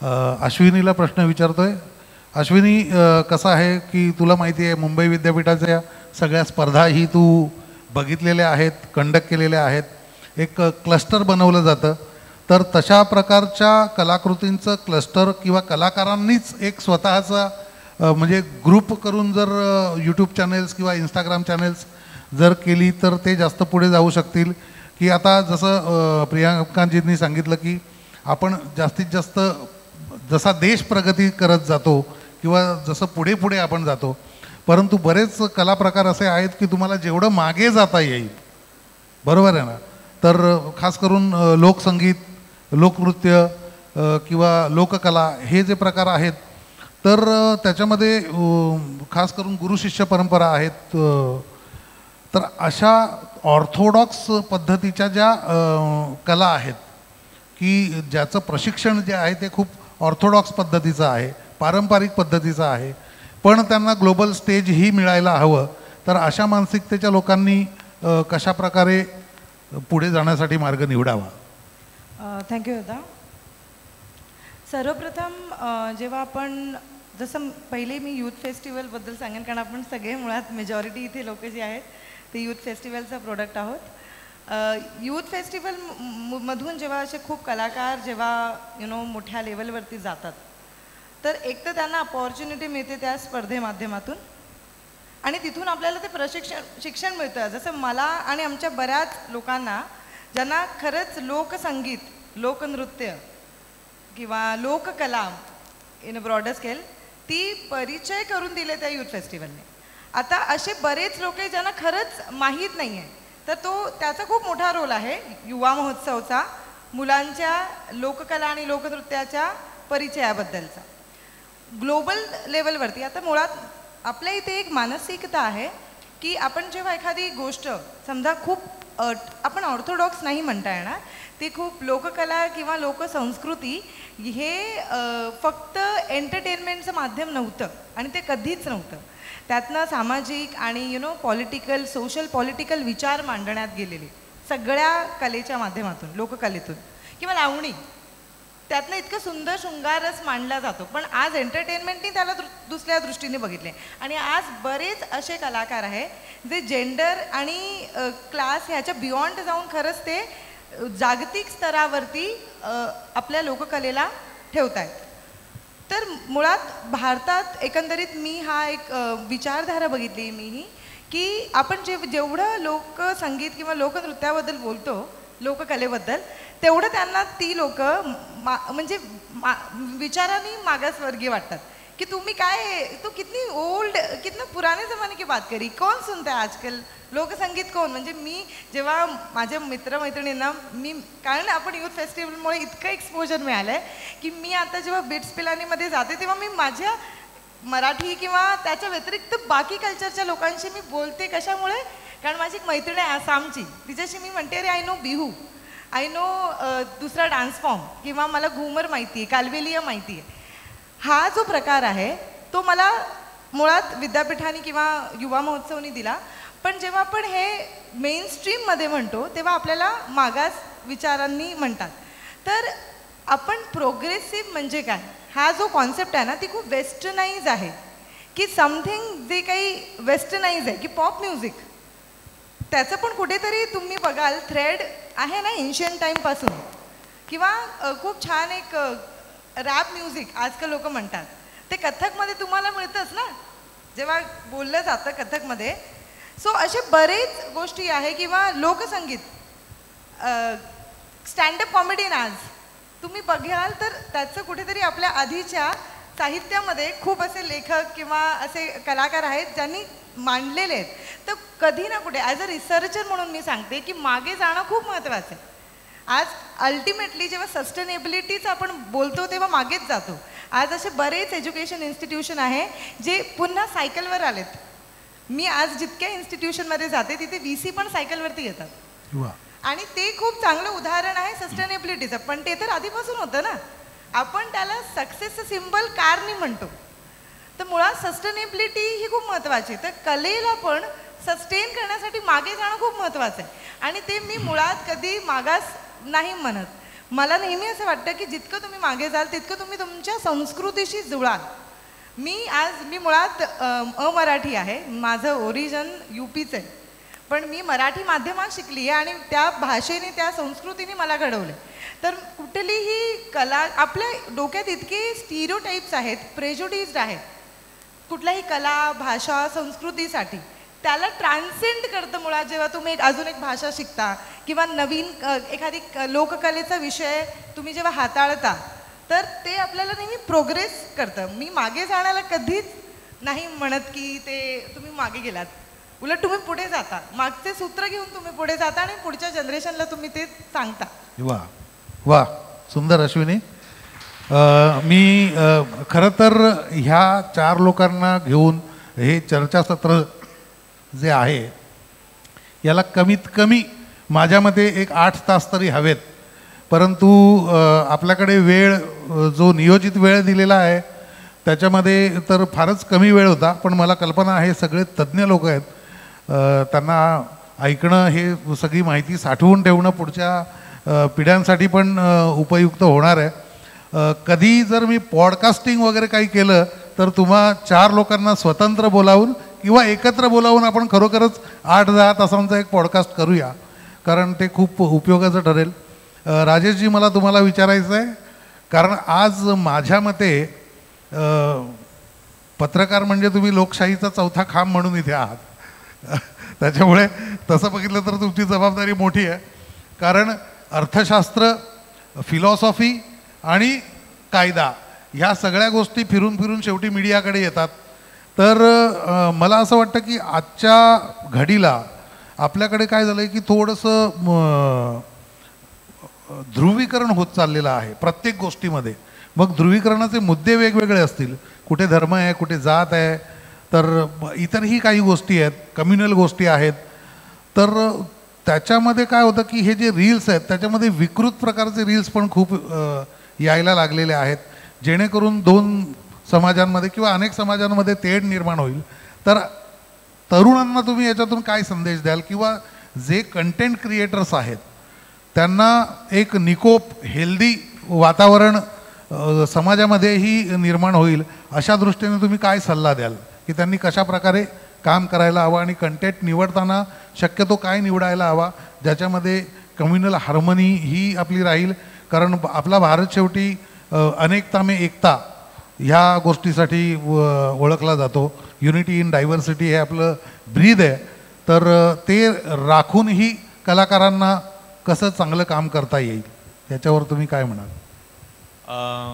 अश्विनीला प्रश्न विचारतोय. अश्विनी, कसं आहे की तुला माहिती आहे मुंबई विद्यापीठाच्या सगळ्या स्पर्धाही तू बघितलेल्या आहेत, कंडक्ट केलेल्या आहेत. एक क्लस्टर बनवलं जातं, तर तशा प्रकारच्या कलाकृतींचं क्लस्टर किंवा कलाकारांनीच एक स्वतःचा म्हणजे ग्रुप करून जर यूट्यूब चॅनेल्स किंवा इंस्टाग्राम चॅनेल्स जर केली तर ते जास्त पुढे जाऊ शकतील. की आता जसं प्रियांकाजींनी सांगितलं की आपण जास्तीत जास्त जसा देश प्रगती करत जातो किंवा जसं पुढे पुढे आपण जातो, परंतु बरेच कला प्रकार असे आहेत की तुम्हाला जेवढं मागे जाता येईल, बरोबर आहे ना, तर खास करून लोकसंगीत, लोकनृत्य किंवा लोककला हे जे प्रकार आहेत, तर त्याच्यामध्ये खास करून गुरुशिष्य परंपरा आहेत. तर अशा ऑर्थोडॉक्स पद्धतीच्या ज्या कला आहेत की ज्याचं प्रशिक्षण जे आहे ते खूप ऑर्थोडॉक्स पद्धतीचं आहे, पारंपरिक पद्धतीचं आहे, पण त्यांना ग्लोबल स्टेज ही मिळायला हवं, तर अशा मानसिकतेच्या लोकांनी कशा प्रकारे पुढे जाण्यासाठी मार्ग निवडावा? थँक्यू दादा. सर्वप्रथम जेव्हा आपण जसं पहिले मी यूथ फेस्टिवलबद्दल सांगेन, कारण आपण सगळे मुळात मेजॉरिटी इथे लोक जे आहेत ते यूथ फेस्टिवलचा प्रोडक्ट आहोत. यूथ फेस्टिवल मधून जेव्हा असे खूप कलाकार जेव्हा मोठ्या लेवलवरती जातात, तर एक तर त्यांना अपॉर्च्युनिटी मिळते त्या स्पर्धे माध्यमातून, आणि तिथून आपल्याला ते शिक्षण मिळतं. जसं मला आणि आमच्या बऱ्याच लोकांना ज्यांना खरंच लोकसंगीत, लोकनृत्य किंवा लोककला इन अ ब्रॉडर स्केल ती परिचय करून दिले त्या यूथ फेस्टिवलने. आता असे बरेच लोक आहेत ज्यांना खरंच माहीत नाही आहे, तर त्याचा खूप मोठा रोल आहे युवा महोत्सवचा, मुलांच्या लोककला आणि लोकनृत्याच्या परिचयाबद्दलचा ग्लोबल लेवलवरती. आता मुळात आपल्या इथे एक मानसिकता आहे की आपण जेव्हा एखादी गोष्ट समजा खूप आपण ऑर्थोडॉक्स नाही म्हणता येणार, ती खूप लोककला किंवा लोकसंस्कृती हे फक्त एंटरटेनमेंटचं माध्यम नव्हतं आणि ते कधीच नव्हतं. त्यातनं सामाजिक आणि पॉलिटिकल, सोशल पॉलिटिकल विचार मांडण्यात गेलेले सगळ्या कलेच्या माध्यमातून, लोककलेतून किंवा लावणी, त्यातनं इतकं सुंदर शृंगारच मांडला जातो. पण आज एंटरटेनमेंटनी त्याला दुसऱ्या दृष्टीने बघितले, आणि आज बरेच असे कलाकार आहे जे जेंडर आणि क्लास ह्याच्या बियॉन्ड जाऊन खरंच ते जागतिक स्तरावरती आपल्या लोककलेला ठेवत आहेत. तर मुळात भारतात एकंदरीत मी हा एक विचारधारा बघितली मीही, की आपण जेवढं लोकसंगीत किंवा लोकनृत्याबद्दल बोलतो, लोककलेबद्दल, तेवढं त्यांना ती लोक म्हणजे विचाराने मागासवर्गीय वाटतात कि तुम्ही काय, तू कितनी ओल्ड, कितना पुराने ज़माने की बात करी, कौन सुनता है आजकल लोकसंगीत कोण. म्हणजे मी जेव्हा माझ्या मित्रमैत्रिणींना कारण आपण यूथ फेस्टिवलमुळे इतकं एक्सपोजर मिळालं आहे की मी आता जेव्हा बिट्स पिलानीमध्ये जाते तेव्हा मी माझ्या मराठी किंवा त्याच्या व्यतिरिक्त बाकी कल्चरच्या लोकांशी मी बोलते. कशामुळे? कारण माझी एक मैत्रीण आहे आसामची, तिच्याशी मी म्हणते अरे I know Bihu, I know दुसरा डान्स फॉर्म, किंवा मला घुमर माहिती आहे, कालबेलिया माहिती आहे. हा जो प्रकार आहे तो मला मुळात विद्यापीठाने किंवा युवा महोत्सवनी दिला. पण जेव्हा आपण हे मेनस्ट्रीममध्ये म्हणतो तेव्हा आपल्याला मागास विचारांनी म्हणतात. तर आपण प्रोग्रेसिव्ह म्हणजे काय, हा जो कॉन्सेप्ट आहे ना, ती खूप वेस्टर्नाइज आहे, की समथिंग जे काही वेस्टर्नाइज आहे, की पॉप म्युझिक, त्याचं पण कुठेतरी तुम्ही बघाल थ्रेड आहे ना एन्शियंट टाईमपासून, किंवा खूप छान एक रॅप म्युझिक आजकाल लोक म्हणतात, ते कथकमध्ये तुम्हाला मिळतंच ना जेव्हा बोललं जातं कथकमध्ये. सो असे बरेच गोष्टी आहे, किंवा लोकसंगीत, स्टँडअप कॉमेडी आज तुम्ही बघाल तर त्याचं कुठेतरी आपल्या आधीच्या साहित्यामध्ये खूप असे लेखक किंवा असे कलाकार आहेत ज्यांनी मांडलेले आहेत. तर कधी ना कुठे ॲज अ रिसर्चर म्हणून मी सांगते की मागे जाणं खूप महत्त्वाचं आहे. आज अल्टिमेटली जेव्हा सस्टेनेबिलिटीचं आपण बोलतो तेव्हा मागेच जातो. आज असे बरेच एज्युकेशन इन्स्टिट्यूशन आहे जे पुन्हा सायकलवर आलेत. मी आज जितक्या इन्स्टिट्यूशनमध्ये जाते तिथे VC पण सायकलवरती येतात, आणि ते खूप चांगलं उदाहरण आहे सस्टेनेबिलिटीचं. पण ते तर आधीपासून होतं ना, आपण त्याला सक्सेसचं सिम्बल कारनी म्हणतो. तर मुळात सस्टेनेबिलिटी ही खूप महत्त्वाची आहे. तर कलेला पण सस्टेन करण्यासाठी मागे जाणं खूप महत्त्वाचं आहे, आणि ते मी मुळात कधी मागास नाही म्हणत. मला नेहमी असं वाटतं की जितकं तुम्ही मागे जाल तितकं तुम्ही तुमच्या संस्कृतीशी जुळाल. मी मुळात अमराठी आहे, माझं ओरिजिन UPचं आहे, पण मी मराठी माध्यमात शिकली आहे आणि त्या भाषेने त्या संस्कृतीने मला घडवलं. तर कुठलीही कला आपल्या डोक्यात इतके स्टिरियोटाइप्स आहेत, प्रेजुडिस्ड आहेत कुठल्याही कला भाषा संस्कृतीसाठी, त्याला ट्रान्सेंड करतं मुळात जेव्हा तुम्ही अजून एक भाषा शिकता किंवा नवीन एखादी लोककलेचा विषय तुम्ही जेव्हा हाताळता तर ते आपल्याला नेहमी प्रोग्रेस करतं. मी मागे जाण्याला कधीच नाही म्हणत की ते तुम्ही मागे गेलात, उलट तुम्ही पुढे जाता, मागचे सूत्र घेऊन तुम्ही पुढे जाता आणि पुढच्या जनरेशनला तुम्ही ते सांगता. वा वा, सुंदर अश्विनी. मी खरं तर ह्या 4 लोकांना घेऊन हे चर्चासत्र जे आहे याला कमीत कमी माझ्या मते एक 8 तास तरी हवेत, परंतु आपल्याकडे वेळ जो नियोजित वेळ दिलेला आहे त्याच्यामध्ये तर फारच कमी वेळ होता. पण मला कल्पना आहे सगळे तज्ज्ञ लोक आहेत, त्यांना ऐकणं हे सगळी माहिती साठवून ठेवणं पुढच्या पिढ्यांसाठी पण उपयुक्त होणार आहे. कधी जर मी पॉडकास्टिंग वगैरे काही केलं तर तुम्हा 4 लोकांना स्वतंत्र बोलावून किंवा एकत्र बोलावून आपण खरोखरच 8-10 तासांचा एक पॉडकास्ट करूया, कारण ते खूप उपयोगाचं ठरेल. राजेशजी, मला तुम्हाला विचारायचं आहे, कारण आज माझ्या मते पत्रकार म्हणजे तुम्ही लोकशाहीचा चौथा खांब म्हणून इथे आहात. त्याच्यामुळे तसं बघितलं तर तुमची जबाबदारी मोठी आहे, कारण अर्थशास्त्र, फिलॉसॉफी आणि कायदा ह्या सगळ्या गोष्टी फिरून फिरून शेवटी मीडियाकडे येतात. तर मला असं वाटतं की आजच्या घडीला आपल्याकडे काय झालं आहे की थोडंसं ध्रुवीकरण होत चाललेलं आहे प्रत्येक गोष्टीमध्ये. मग ध्रुवीकरणाचे मुद्दे वेगवेगळे असतील, कुठे धर्म आहे, कुठे जात आहे, तर इतरही काही गोष्टी आहेत, कम्युनल गोष्टी आहेत. तर त्याच्यामध्ये काय होतं की हे जे रील्स आहेत त्याच्यामध्ये विकृत प्रकारचे रील्स पण खूप यायला लागलेले आहेत, जेणेकरून 2 समाजांमध्ये किंवा अनेक समाजांमध्ये तेढ निर्माण होईल. तर तरुणांना तुम्ही याच्यातून काय संदेश द्याल, किंवा जे कंटेंट क्रिएटर्स आहेत त्यांना एक निकोप हेल्दी वातावरण समाजामध्येही निर्माण होईल अशा दृष्टीने तुम्ही काय सल्ला द्याल, की त्यांनी कशा प्रकारे काम करायला हवं आणि कंटेंट निवडताना शक्यतो काय निवडायला हवा ज्याच्यामध्ये कम्युनल हार्मनी ही आपली राहील. कारण आपला भारत शेवटी अनेकता में एकता ह्या गोष्टीसाठी ओळखला जातो. युनिटी इन डायव्हर्सिटी हे आपलं ब्रीद आहे. तर ते राखूनही कलाकारांना कसं चांगलं काम करता येईल याच्यावर तुम्ही काय म्हणाल?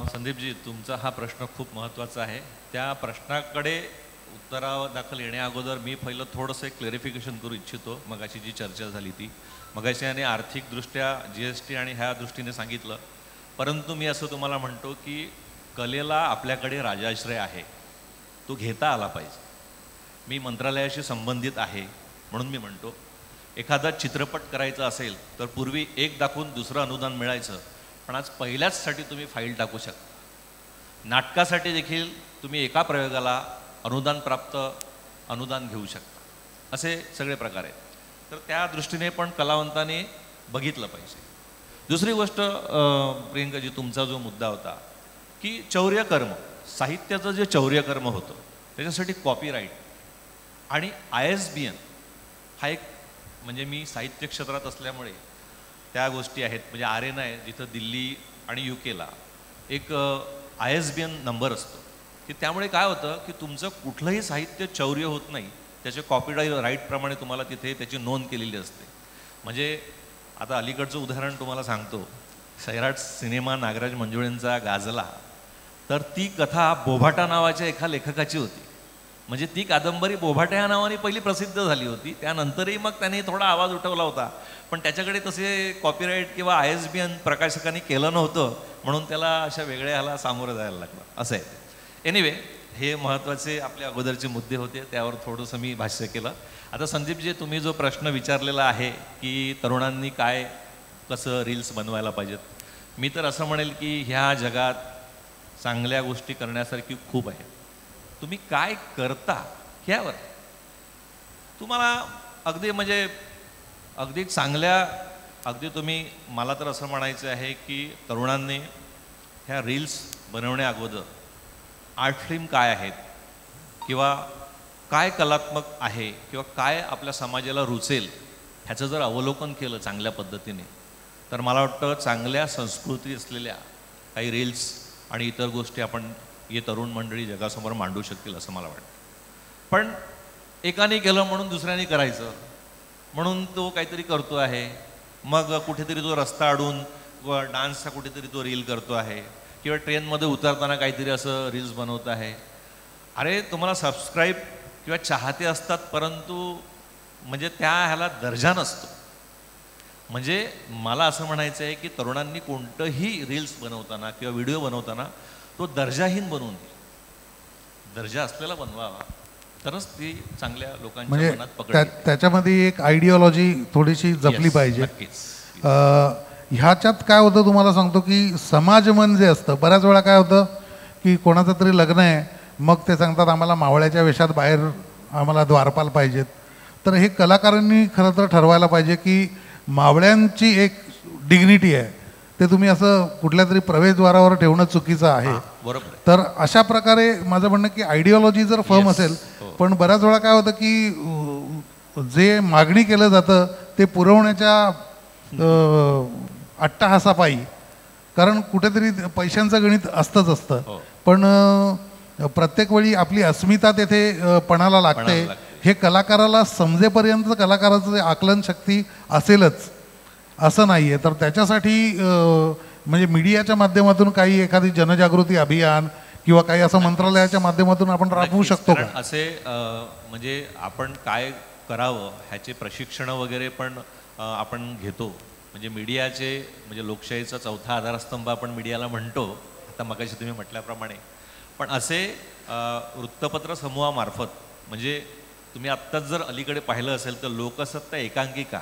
संदीपजी, तुमचा हा प्रश्न खूप महत्त्वाचा आहे. त्या प्रश्नाकडे उत्तरादाखल येण्याअगोदर मी पहिलं थोडंसं एक क्लॅरिफिकेशन करू इच्छितो. मगाशी जी चर्चा झाली ती मगाशी याने आर्थिकदृष्ट्या GST आणि ह्या दृष्टीने सांगितलं, परंतु मी असं तुम्हाला म्हणतो की कलेला आपल्याकडे राजाश्रय आहे, तो घेता आला पाहिजे. मी मंत्रालयाशी संबंधित आहे म्हणून मी म्हणतो, एखादा चित्रपट करायचा असेल तर पूर्वी एक दाखवून दुसरं अनुदान मिळायचं, पण आज पहिल्याचसाठी तुम्ही फाईल टाकू शकता. नाटकासाठी देखील तुम्ही एका प्रयोगाला अनुदानप्राप्त अनुदान घेऊ शकता. असे सगळे प्रकार आहेत. तर त्या दृष्टीने पण कलावंतांनी बघितलं पाहिजे. दुसरी गोष्ट प्रियंकाजी, तुमचा जो मुद्दा होता की चौर्यकर्म, साहित्याचं जे चौर्यकर्म होतं त्याच्यासाठी कॉपीराईट आणि ISBN हा एक, म्हणजे मी साहित्य क्षेत्रात असल्यामुळे त्या गोष्टी आहेत. म्हणजे RN आहे जिथं दिल्ली आणि UKला एक ISBN नंबर असतो की त्यामुळे काय होतं की तुमचं कुठलंही साहित्य चौर्य होत नाही, त्याचे कॉपीराईटप्रमाणे तुम्हाला तिथे त्याची नोंद केलेली असते. म्हणजे आता अलीकडचं उदाहरण तुम्हाला सांगतो, सैराट सिनेमा नागराज मंजुळेंचा गाजला, तर ती कथा बोभाटा नावाच्या एका लेखकाची होती. म्हणजे ती कादंबरी बोभाटा या नावाने पहिली प्रसिद्ध झाली होती, त्यानंतरही मग त्याने थोडा आवाज उठवला होता, पण त्याच्याकडे तसे कॉपीराईट किंवा ISBN प्रकाशकांनी केलं नव्हतं, म्हणून त्याला अशा वेगळ्या ह्याला सामोरं जायला लागलं. असं आहे. एनिवे, हे महत्त्वाचे आपल्या अगोदरचे मुद्दे होते, त्यावर थोडंसं मी भाष्य केलं. आता संदीपजी, तुम्ही जो प्रश्न विचारलेला आहे की तरुणांनी काय कसं रील्स बनवायला पाहिजेत, मी तर असं म्हणेल की ह्या जगात चांगल्या गोष्टी करण्यासारखी खूप आहे. तुम्ही काय करता ह्यावर तुम्हाला अगदी चांगल्या अगदी तुम्ही, मला तर असं म्हणायचं आहे की तरुणांनी ह्या रील्स बनवण्या अगोदर आर्ट फिल्म काय आहेत किंवा काय कलात्मक आहे किंवा काय आपल्या समाजाला रुचेल ह्याचं जर अवलोकन केलं चांगल्या पद्धतीने, तर मला वाटतं चांगल्या संस्कृती असलेल्या काही रील्स आणि इतर गोष्टी आपण हे तरुण मंडळी जगासमोर मांडू शकतील असं मला वाटतं. पण एकाने केलं म्हणून दुसऱ्याने करायचं म्हणून तो काहीतरी करतो आहे, मग कुठेतरी तो रस्ता अडून व डान्सचा कुठेतरी तो रील करतो आहे किंवा ट्रेनमध्ये उतरताना काहीतरी असं रील्स बनवत आहे. अरे तुम्हाला सबस्क्राईब किंवा चाहते असतात, परंतु म्हणजे त्या ह्याला दर्जा नसतो. म्हणजे मला असं म्हणायचं आहे की तरुणांनी कोणतंही रील्स बनवताना किंवा व्हिडिओ बनवताना तो दर्जाहीन बनवून दर्जा असलेला बनवावा, तरच ती चांगल्या लोकांच्या म्हणजे मनात पकड. त्याच्यामध्ये एक आयडिओलॉजी थोडीशी जपली पाहिजे. नक्कीच. ह्याच्यात काय होतं तुम्हाला सांगतो की समाजमन जे असतं, बऱ्याच वेळा काय होतं की कोणाचं तरी लग्न आहे, मग ते सांगतात आम्हाला मावळ्याच्या वेशात बाहेर आम्हाला द्वारपाल पाहिजेत. तर हे कलाकारांनी खरं तर ठरवायला पाहिजे की मावळ्यांची एक डिग्निटी आहे, ते तुम्ही असं कुठल्या तरी प्रवेशद्वारावर ठेवणं चुकीचं आहे. बरोबर. तर अशा प्रकारे माझं म्हणणं की आयडिओलॉजी जर फर्म असेल, पण बऱ्याच वेळा काय होतं की जे मागणी केलं जातं ते पुरवण्याच्या अट्टहासापायी, कारण कुठेतरी पैशांचं गणित असतं, पण प्रत्येक वेळी आपली अस्मिता तेथे पणाला लागते. हे कलाकाराला समजेपर्यंत कलाकाराचं आकलन शक्ती असेलच असं नाही आहे. तर त्याच्यासाठी म्हणजे मीडियाच्या माध्यमातून काही एखादी जनजागृती अभियान किंवा काही असं मंत्रालयाच्या माध्यमातून आपण राबवू शकतो का? असे म्हणजे आपण काय करावं ह्याचे प्रशिक्षण वगैरे पण आपण घेतो. म्हणजे मीडियाचे, म्हणजे लोकशाहीचा चौथा आधारस्तंभ आपण मीडियाला म्हणतो, आता मगाशी तुम्ही म्हटल्याप्रमाणे. पण असे वृत्तपत्र समूहामार्फत, म्हणजे तुम्ही आत्ताच जर अलीकडे पाहिलं असेल तर लोकसत्ता एकांकिका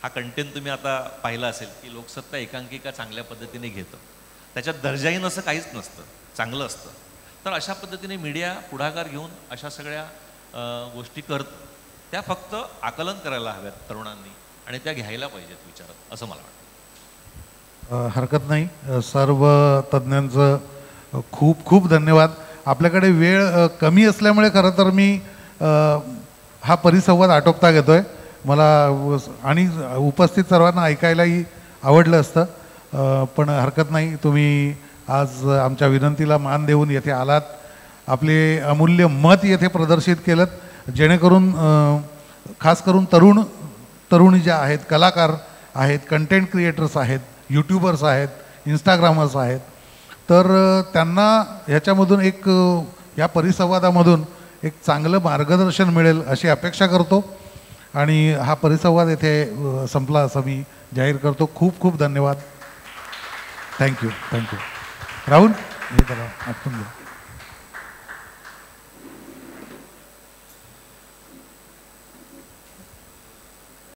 हा कंटेंट तुम्ही आता पाहिला असेल की लोकसत्ता एकांकिका चांगल्या पद्धतीने घेतं. त्याच्यात दर्जाहीन असं काहीच नसतं, चांगलं असतं. तर अशा पद्धतीने मीडिया पुढाकार घेऊन अशा सगळ्या गोष्टी करतं. त्या फक्त आकलन करायला हव्यात तरुणांनी आणि त्या घ्यायला पाहिजेत विचारात, असं मला वाटतं. हरकत नाही. सर्व तज्ज्ञांचं खूप खूप धन्यवाद. आपल्याकडे वेळ कमी असल्यामुळे खरं तर मी हा परिसंवाद आटोपता घेतोय. मला आणि उपस्थित सर्वांना ऐकायलाही आवडलं असतं, पण हरकत नाही. तुम्ही आज आमच्या विनंतीला मान देऊन येथे आलात, आपले अमूल्य मत येथे प्रदर्शित केलं, जेणेकरून खास करून तरुणी ज्या आहेत, कलाकार आहेत, कंटेंट क्रिएटर्स आहेत, यूट्यूबर्स आहेत, इंस्टाग्रामर्स आहेत, तर त्यांना ह्याच्यामधून एक या परिसंवादामधून एक चांगलं मार्गदर्शन मिळेल अशी अपेक्षा करतो. आणि हा परिसंवाद येथे संपला असं मी जाहीर करतो. खूप खूप धन्यवाद. थँक्यू. राहुल हे करा, आटपून घ्या.